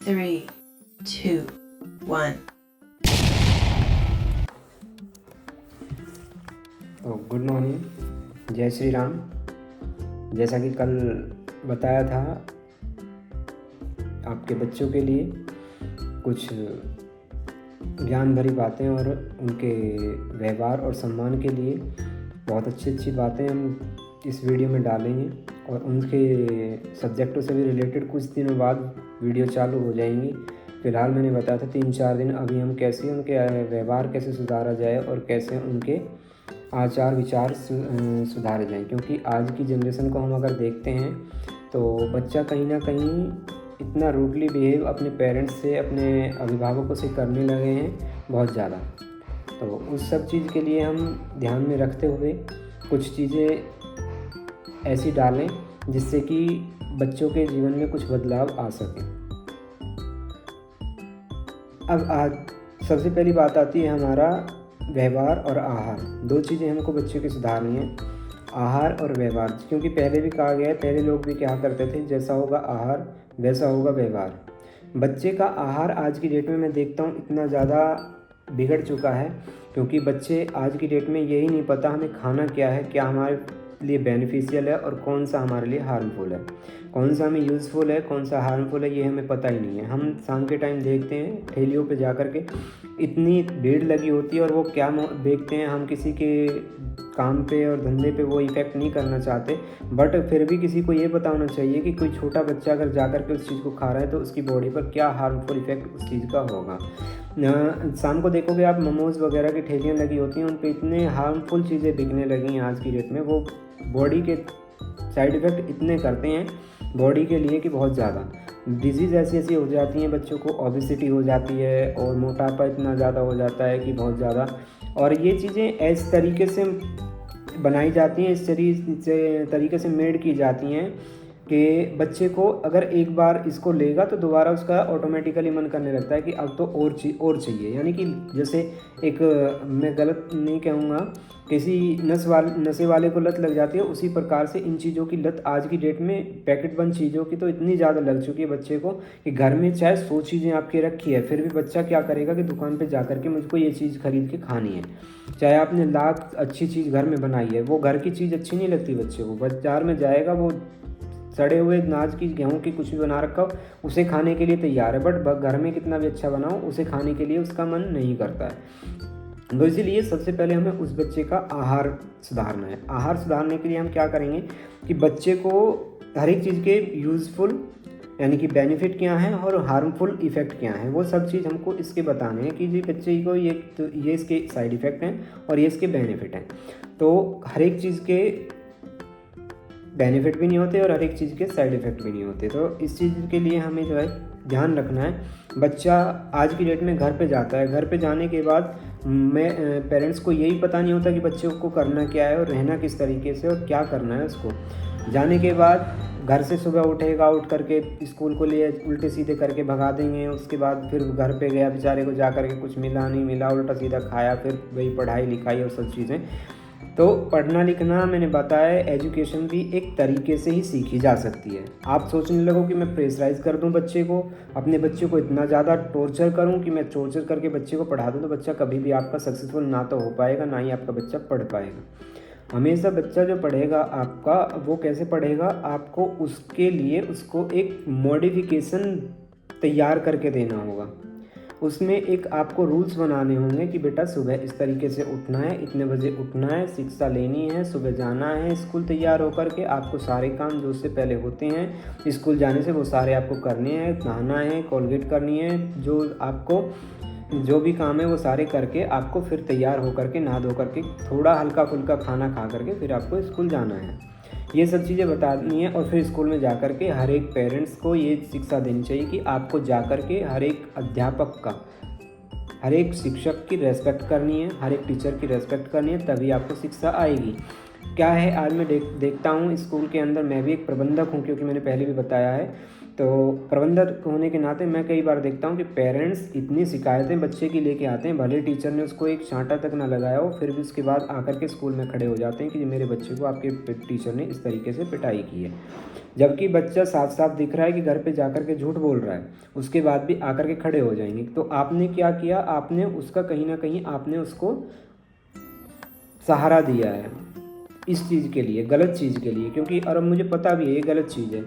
3, 2, 1. तो good morning, जय श्री राम। जैसा कि कल बताया था, आपके बच्चों के लिए कुछ ज्ञान भरी बातें और उनके व्यवहार और सम्मान के लिए बहुत अच्छी अच्छी बातें हम इस वीडियो में डालेंगे और उनके सब्जेक्टों से भी रिलेटेड कुछ दिनों बाद वीडियो चालू हो जाएंगी। फ़िलहाल मैंने बताया था 3-4 दिन अभी हम कैसे उनके व्यवहार कैसे सुधारा जाए और कैसे उनके आचार विचार सुधारे जाएं, क्योंकि आज की जनरेशन को हम अगर देखते हैं तो बच्चा कहीं ना कहीं इतना रूडली बिहेव अपने पेरेंट्स से, अपने अभिभावकों से करने लगे हैं बहुत ज़्यादा। तो उस सब चीज़ के लिए हम ध्यान में रखते हुए कुछ चीज़ें ऐसी डालें जिससे कि बच्चों के जीवन में कुछ बदलाव आ सके। अब आज सबसे पहली बात आती है हमारा व्यवहार और आहार। दो चीज़ें हमको बच्चों की सुधारनी है, आहार और व्यवहार। क्योंकि पहले भी कहा गया है, पहले लोग भी क्या करते थे, जैसा होगा आहार वैसा होगा व्यवहार। बच्चे का आहार आज की डेट में मैं देखता हूँ इतना ज़्यादा बिगड़ चुका है, क्योंकि बच्चे आज की डेट में यही नहीं पता हमें खाना क्या है, क्या हमारे लिए बेनिफिशियल है और कौन सा हमारे लिए हार्मफुल है, कौन सा हमें यूज़फुल है, कौन सा हार्मफुल है, ये हमें पता ही नहीं है। हम शाम के टाइम देखते हैं ठेलियों पे जा कर के इतनी भीड़ लगी होती है और वो क्या देखते हैं, हम किसी के काम पे और धंधे पे वो इफ़ेक्ट नहीं करना चाहते, बट फिर भी किसी को ये पता होना चाहिए कि कोई छोटा बच्चा अगर जा कर के उस चीज़ को खा रहा है तो उसकी बॉडी पर क्या हार्मफुल इफ़ेक्ट उस चीज़ का होगा। शाम को देखोगे आप, मोमोज़ वगैरह की ठेलियाँ लगी होती हैं, उन पर इतने हार्मफुल चीज़ें बिकने लगी हैं आज की डेट में। वो बॉडी के साइड इफ़ेक्ट इतने करते हैं बॉडी के लिए कि बहुत ज़्यादा डिजीज़ ऐसी ऐसी हो जाती हैं, बच्चों को ओबेसिटी हो जाती है और मोटापा इतना ज़्यादा हो जाता है कि बहुत ज़्यादा। और ये चीज़ें इस तरीके से बनाई जाती हैं, इस तरीके से मेड की जाती हैं कि बच्चे को अगर एक बार इसको लेगा तो दोबारा उसका ऑटोमेटिकली मन करने लगता है कि अब तो और चाहिए। यानी कि जैसे एक, मैं गलत नहीं कहूँगा, किसी नशे वाले को लत लग जाती है, उसी प्रकार से इन चीज़ों की लत आज की डेट में पैकेट बंद चीज़ों की तो इतनी ज़्यादा लग चुकी है बच्चे को कि घर में चाहे 100 चीज़ें आपके रखी है, फिर भी बच्चा क्या करेगा कि दुकान पे जा कर के मुझको ये चीज़ खरीद के खानी है। चाहे आपने लाख अच्छी चीज़ घर में बनाई है, वो घर की चीज़ अच्छी नहीं लगती बच्चे को, बाजार में जाएगा वो सड़े हुए अनाज की, गेहूं की कुछ भी बना रखा हो उसे खाने के लिए तैयार है, बट घर में कितना भी अच्छा बनाओ उसे खाने के लिए उसका मन नहीं करता है। तो इसीलिए सबसे पहले हमें उस बच्चे का आहार सुधारना है। आहार सुधारने के लिए हम क्या करेंगे कि बच्चे को हर एक चीज़ के यूज़फुल यानी कि बेनिफिट क्या हैं और हार्मफुल इफ़ेक्ट क्या हैं, वो सब चीज़ हमको इसके बताने हैं कि जी बच्चे को ये इसके साइड इफ़ेक्ट हैं और ये इसके बेनिफिट हैं। तो हर एक चीज़ के बेनिफिट भी नहीं होते और हर एक चीज़ के साइड इफ़ेक्ट भी नहीं होते। तो इस चीज़ के लिए हमें जो है ध्यान रखना है। बच्चा आज की डेट में घर पे जाता है, घर पे जाने के बाद पेरेंट्स को यही पता नहीं होता कि बच्चे को करना क्या है और रहना किस तरीके से और क्या करना है उसको। जाने के बाद घर से सुबह उठेगा, उठ करके स्कूल को लिए उल्टे सीधे करके भगा देंगे, उसके बाद फिर घर पे गया बेचारे को, जा करके कुछ मिला नहीं मिला, उल्टा सीधा खाया, फिर वही पढ़ाई लिखाई और सब चीज़ें। तो पढ़ना लिखना मैंने बताया, एजुकेशन भी एक तरीके से ही सीखी जा सकती है। आप सोचने लगो कि मैं प्रेशराइज़ कर दूं बच्चे को, अपने बच्चे को इतना ज़्यादा टॉर्चर करूं कि मैं टॉर्चर करके बच्चे को पढ़ा दूं, तो बच्चा कभी भी आपका सक्सेसफुल ना तो हो पाएगा, ना ही आपका बच्चा पढ़ पाएगा। हमेशा बच्चा जो पढ़ेगा आपका, वो कैसे पढ़ेगा, आपको उसके लिए उसको एक मॉडिफिकेशन तैयार करके देना होगा। उसमें एक आपको रूल्स बनाने होंगे कि बेटा सुबह इस तरीके से उठना है, इतने बजे उठना है, शिक्षा लेनी है, सुबह जाना है स्कूल, तैयार होकर के आपको सारे काम जो उससे पहले होते हैं स्कूल जाने से वो सारे आपको करने हैं, नहाना है, कोलगेट करनी है, जो आपको जो भी काम है वो सारे करके आपको फिर तैयार होकर के नहा धो करके थोड़ा हल्का फुल्का खाना खा करके फिर आपको स्कूल जाना है। ये सब चीज़ें बतानी है और फिर स्कूल में जा कर के हर एक पेरेंट्स को ये शिक्षा देनी चाहिए कि आपको जा कर के हर एक अध्यापक का, हर एक शिक्षक की रेस्पेक्ट करनी है, हर एक टीचर की रेस्पेक्ट करनी है, तभी आपको शिक्षा आएगी। क्या है, आज मैं देखता हूँ स्कूल के अंदर, मैं भी एक प्रबंधक हूँ क्योंकि मैंने पहले भी बताया है तो प्रबंधक होने के नाते मैं कई बार देखता हूँ कि पेरेंट्स इतनी शिकायतें बच्चे की लेके आते हैं, भले टीचर ने उसको एक छांटा तक ना लगाया हो, फिर भी उसके बाद आकर के स्कूल में खड़े हो जाते हैं कि मेरे बच्चे को आपके टीचर ने इस तरीके से पिटाई की है। जबकि बच्चा साफ साफ दिख रहा है कि घर पे जाकर के झूठ बोल रहा है, उसके बाद भी आकर के खड़े हो जाएंगे। तो आपने क्या किया, आपने उसका कहीं ना कहीं आपने उसको सहारा दिया है इस चीज़ के लिए, गलत चीज़ के लिए, क्योंकि और अब मुझे पता भी है ये गलत चीज़ है।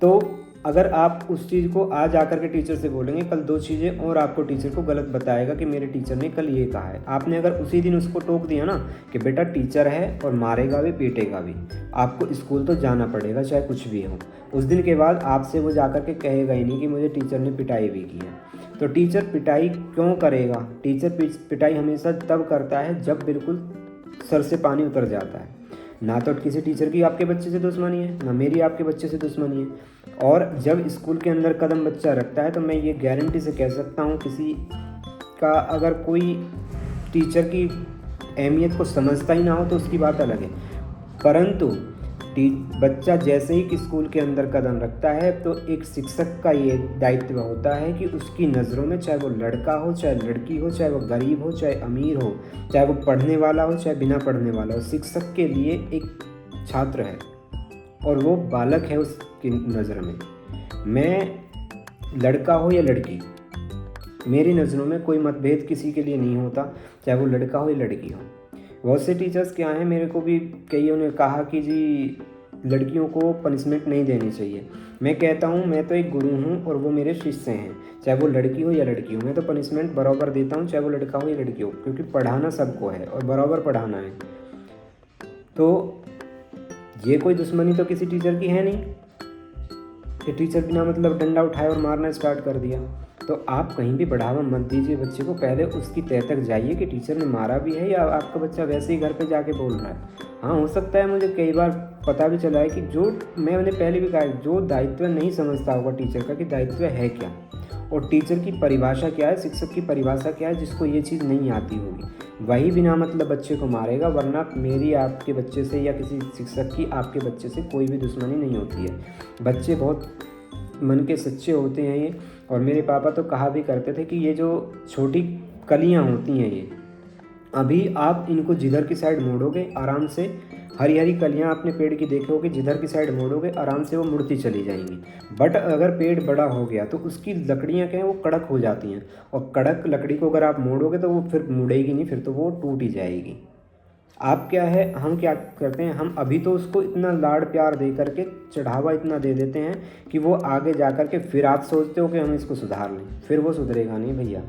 तो अगर आप उस चीज़ को आज आकर के टीचर से बोलेंगे, कल 2 चीज़ें और आपको टीचर को गलत बताएगा कि मेरे टीचर ने कल ये कहा है। आपने अगर उसी दिन उसको टोक दिया ना कि बेटा टीचर है और मारेगा भी पीटेगा भी, आपको स्कूल तो जाना पड़ेगा चाहे कुछ भी हो, उस दिन के बाद आपसे वो जाकर के कहेगा ही नहीं कि मुझे टीचर ने पिटाई भी की है। तो टीचर पिटाई क्यों करेगा? टीचर पिटाई हमेशा तब करता है जब बिल्कुल सर से पानी उतर जाता है। ना तो किसी टीचर की आपके बच्चे से दुश्मनी है, ना मेरी आपके बच्चे से दुश्मनी है। और जब स्कूल के अंदर कदम बच्चा रखता है तो मैं ये गारंटी से कह सकता हूँ, किसी का अगर कोई टीचर की अहमियत को समझता ही ना हो तो उसकी बात अलग है, परंतु बच्चा जैसे ही कि स्कूल के अंदर कदम रखता है तो एक शिक्षक का ये दायित्व होता है कि उसकी नज़रों में, चाहे वो लड़का हो चाहे लड़की हो, चाहे वो गरीब हो चाहे अमीर हो, चाहे वो पढ़ने वाला हो चाहे बिना पढ़ने वाला हो, शिक्षक के लिए एक छात्र है और वो बालक है उसकी नज़र में। मैं लड़का हो या लड़की, मेरी नज़रों में कोई मतभेद किसी के लिए नहीं होता, चाहे वो लड़का हो या लड़की हो। बहुत से टीचर्स क्या हैं, मेरे को भी कईयों ने कहा कि जी लड़कियों को पनिशमेंट नहीं देनी चाहिए। मैं कहता हूँ मैं तो एक गुरु हूँ और वो मेरे शिष्य हैं, चाहे वो लड़की हो या लड़की हो, मैं तो पनिशमेंट बराबर देता हूँ, चाहे वो लड़का हो या लड़की हो, क्योंकि पढ़ाना सबको है और बराबर पढ़ाना है। तो ये कोई दुश्मनी तो किसी टीचर की है नहीं कि टीचर बिना मतलब डंडा उठाए और मारना स्टार्ट कर दिया। तो आप कहीं भी बढ़ावा मत दीजिए बच्चे को, पहले उसकी तय तक जाइए कि टीचर ने मारा भी है या आपका बच्चा वैसे ही घर पे जाके बोल रहा है। हाँ, हो सकता है, मुझे कई बार पता भी चला है कि जो मैंने पहले भी कहा है, जो दायित्व नहीं समझता होगा टीचर का कि दायित्व है क्या और टीचर की परिभाषा क्या है, शिक्षक की परिभाषा क्या है, जिसको ये चीज़ नहीं आती होगी वही बिना मतलब बच्चे को मारेगा, वरना मेरी आपके बच्चे से या किसी शिक्षक की आपके बच्चे से कोई भी दुश्मनी नहीं होती है। बच्चे बहुत मन के सच्चे होते हैं ये, और मेरे पापा तो कहा भी करते थे कि ये जो छोटी कलियां होती हैं, ये अभी आप इनको जिधर की साइड मोड़ोगे आराम से, हरी हरी कलियां अपने पेड़ की देखोगे, जिधर की साइड मोड़ोगे आराम से वो मुड़ती चली जाएंगी। बट अगर पेड़ बड़ा हो गया तो उसकी लकड़ियां क्या है, वो कड़क हो जाती हैं, और कड़क लकड़ी को अगर आप मोड़ोगे तो वो फिर मुड़ेगी नहीं, फिर तो वो टूट ही जाएगी। आप क्या है, हम क्या करते हैं, हम अभी तो उसको इतना लाड़ प्यार दे करके चढ़ावा इतना दे देते हैं कि वो आगे जा कर के फिर आप सोचते हो कि हम इसको सुधार लें, फिर वो सुधरेगा नहीं भैया,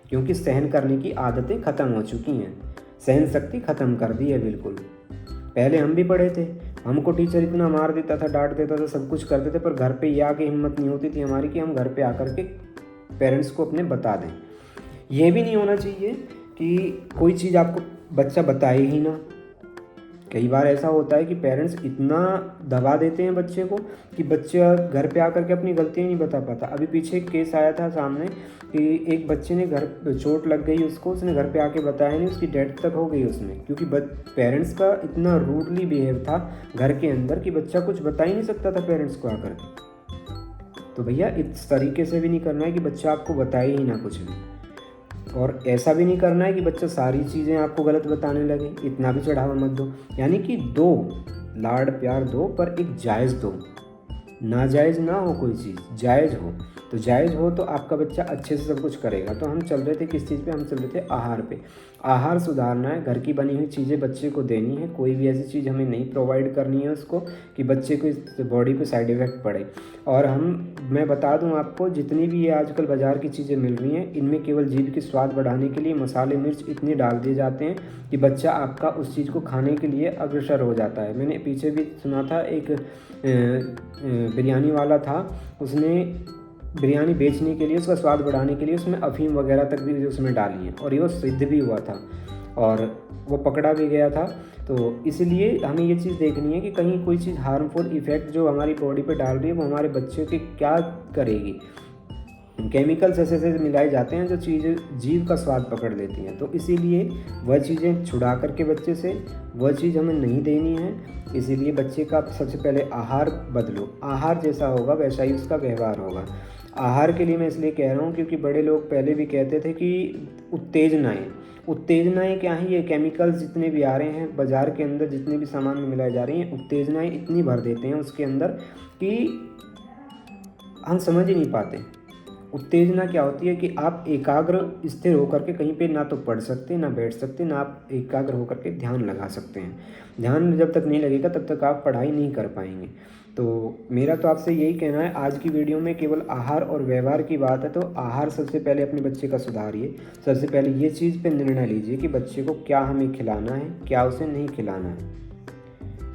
क्योंकि सहन करने की आदतें ख़त्म हो चुकी हैं, सहन शक्ति ख़त्म कर दी है बिल्कुल। पहले हम भी पढ़े थे, हमको टीचर इतना मार देता था, डांट देता था, सब कुछ करते थे, पर घर पे ये आके हिम्मत नहीं होती थी हमारी कि हम घर पे आकर के पेरेंट्स को अपने बता दें। ये भी नहीं होना चाहिए कि कोई चीज़ आपको बच्चा बताए ही ना। कई बार ऐसा होता है कि पेरेंट्स इतना दबा देते हैं बच्चे को कि बच्चा घर पे आकर के अपनी गलतियाँ नहीं बता पाता। अभी पीछे एक केस आया था सामने कि एक बच्चे ने घर चोट लग गई उसको, उसने घर पे आके बताया नहीं, उसकी डेथ तक हो गई उसमें, क्योंकि पेरेंट्स का इतना रूडली बिहेव था घर के अंदर कि बच्चा कुछ बता ही नहीं सकता था पेरेंट्स को आकर के। तो भैया इस तरीके से भी नहीं करना है कि बच्चा आपको बताए ही ना कुछ भी, और ऐसा भी नहीं करना है कि बच्चा सारी चीज़ें आपको गलत बताने लगे, इतना भी चढ़ावा मत दो। यानी कि दो, लाड़ प्यार दो, पर एक जायज़ दो, नाजायज़ ना हो कोई चीज़, जायज़ हो। तो जायज़ हो तो आपका बच्चा अच्छे से सब कुछ करेगा। तो हम चल रहे थे किस चीज़ पे, हम चल रहे थे आहार पे। आहार सुधारना है, घर की बनी हुई चीज़ें बच्चे को देनी है, कोई भी ऐसी चीज़ हमें नहीं प्रोवाइड करनी है उसको कि बच्चे को इस बॉडी पे साइड इफ़ेक्ट पड़े। और मैं बता दूं आपको, जितनी भी ये आजकल बाज़ार की चीज़ें मिल रही हैं, इनमें केवल जीभ की स्वाद बढ़ाने के लिए मसाले मिर्च इतने डाल दिए जाते हैं कि बच्चा आपका उस चीज़ को खाने के लिए अग्रसर हो जाता है। मैंने पीछे भी सुना था, एक बिरयानी वाला था, उसने बिरयानी बेचने के लिए, उसका स्वाद बढ़ाने के लिए उसमें अफीम वगैरह तक भी उसमें डाली है, और ये वो सिद्ध भी हुआ था और वो पकड़ा भी गया था। तो इसलिए हमें ये चीज़ देखनी है कि कहीं कोई चीज़ हार्मफुल इफ़ेक्ट जो हमारी बॉडी पे डाल रही है वो हमारे बच्चे के क्या करेगी। केमिकल्स ऐसे ऐसे मिलाए जाते हैं जो चीज़ें जीव का स्वाद पकड़ लेती हैं। तो इसीलिए वह चीज़ें छुड़ा करके बच्चे से वह चीज़ हमें नहीं देनी है। इसीलिए बच्चे का सबसे पहले आहार बदलो। आहार जैसा होगा वैसा ही उसका व्यवहार होगा। आहार के लिए मैं इसलिए कह रहा हूँ क्योंकि बड़े लोग पहले भी कहते थे कि उत्तेजनाएँ क्या हैं, ये केमिकल्स जितने भी आ रहे हैं बाज़ार के अंदर, जितने भी सामान में मिलाई जा रही हैं, उत्तेजनाएँ इतनी भर देते हैं उसके अंदर कि हम समझ ही नहीं पाते। उत्तेजना क्या होती है कि आप एकाग्र स्थिर होकर के कहीं पे ना तो पढ़ सकते, ना बैठ सकते, ना आप एकाग्र होकर के ध्यान लगा सकते हैं। ध्यान जब तक नहीं लगेगा तब तक आप पढ़ाई नहीं कर पाएंगे। तो मेरा तो आपसे यही कहना है, आज की वीडियो में केवल आहार और व्यवहार की बात है, तो आहार सबसे पहले अपने बच्चे का सुधारिए। सबसे पहले ये चीज़ पे निर्णय लीजिए कि बच्चे को क्या हमें खिलाना है, क्या उसे नहीं खिलाना है।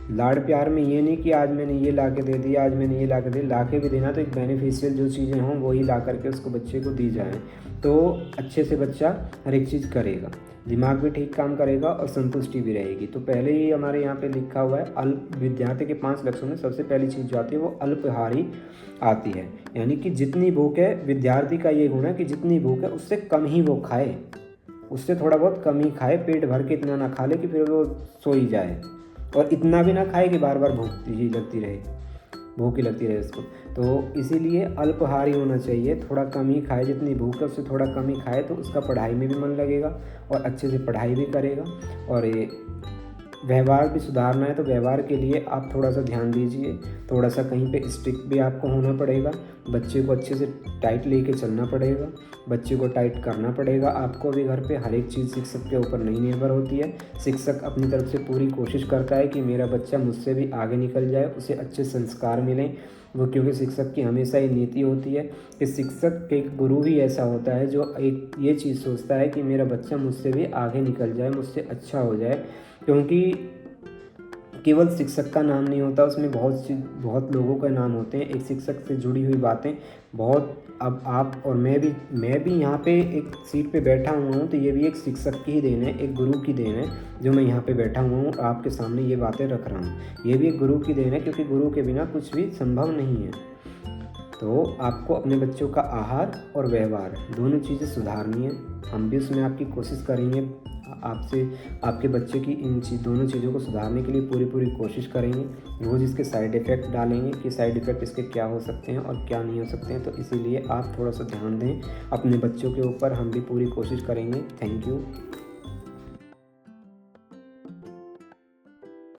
लाड़ प्यार में ये नहीं कि आज मैंने ये ला के दे दिया, आज मैंने ये ला के ला के भी देना, तो एक बेनिफिशियल जो चीज़ें हों वही ला करके उसको बच्चे को दी जाएँ, तो अच्छे से बच्चा हर एक चीज़ करेगा, दिमाग भी ठीक काम करेगा और संतुष्टि भी रहेगी। तो पहले ही हमारे यहाँ पे लिखा हुआ है, अल्प विद्यार्थी के 5 लक्षणों में सबसे पहली चीज़ जो आती है वो अल्पाहारी आती है। यानी कि जितनी भूख है, विद्यार्थी का ये गुण है कि जितनी भूख है उससे कम ही वो खाए, उससे थोड़ा बहुत कम ही खाए, पेट भर के इतना ना खा ले कि फिर वो सो ही जाए, और इतना भी ना खाए कि बार बार भूख ही लगती रहे उसको। तो इसीलिए अल्पाहारी होना चाहिए, थोड़ा कम ही खाए, जितनी भूख है उससे थोड़ा कम ही खाए, तो उसका पढ़ाई में भी मन लगेगा और अच्छे से पढ़ाई भी करेगा। और ये व्यवहार भी सुधारना है, तो व्यवहार के लिए आप थोड़ा सा ध्यान दीजिए, थोड़ा सा कहीं पे स्ट्रिक्ट भी आपको होना पड़ेगा, बच्चे को अच्छे से टाइट लेके चलना पड़ेगा, बच्चे को टाइट करना पड़ेगा आपको भी घर पे। हर एक चीज़ शिक्षक के ऊपर नहीं निर्भर होती है। शिक्षक अपनी तरफ से पूरी कोशिश करता है कि मेरा बच्चा मुझसे भी आगे निकल जाए, उसे अच्छे संस्कार मिलें वो, क्योंकि शिक्षक की हमेशा ये नीति होती है कि शिक्षक एक गुरु ही ऐसा होता है जो एक ये चीज़ सोचता है कि मेरा बच्चा मुझसे भी आगे निकल जाए, मुझसे अच्छा हो जाए। क्योंकि केवल शिक्षक का नाम नहीं होता, उसमें बहुत लोगों का नाम होते हैं। एक शिक्षक से जुड़ी हुई बातें बहुत, अब आप और मैं भी यहाँ पे एक सीट पे बैठा हुआ हूँ, तो ये भी एक शिक्षक की ही देन है, एक गुरु की देन है जो मैं यहाँ पे बैठा हुआ हूँ आपके सामने ये बातें रख रहा हूँ। ये भी एक गुरु की देन है, क्योंकि गुरु के बिना कुछ भी संभव नहीं है। तो आपको अपने बच्चों का आहार और व्यवहार दोनों चीज़ें सुधारनी है। हम भी उसमें आपकी कोशिश करेंगे, आपसे आपके बच्चे की दोनों चीज़ों को सुधारने के लिए पूरी कोशिश करेंगे। रोज़ इसके साइड इफ़ेक्ट डालेंगे कि साइड इफ़ेक्ट इसके क्या हो सकते हैं और क्या नहीं हो सकते हैं। तो इसीलिए आप थोड़ा सा ध्यान दें अपने बच्चों के ऊपर, हम भी पूरी कोशिश करेंगे। Thank you.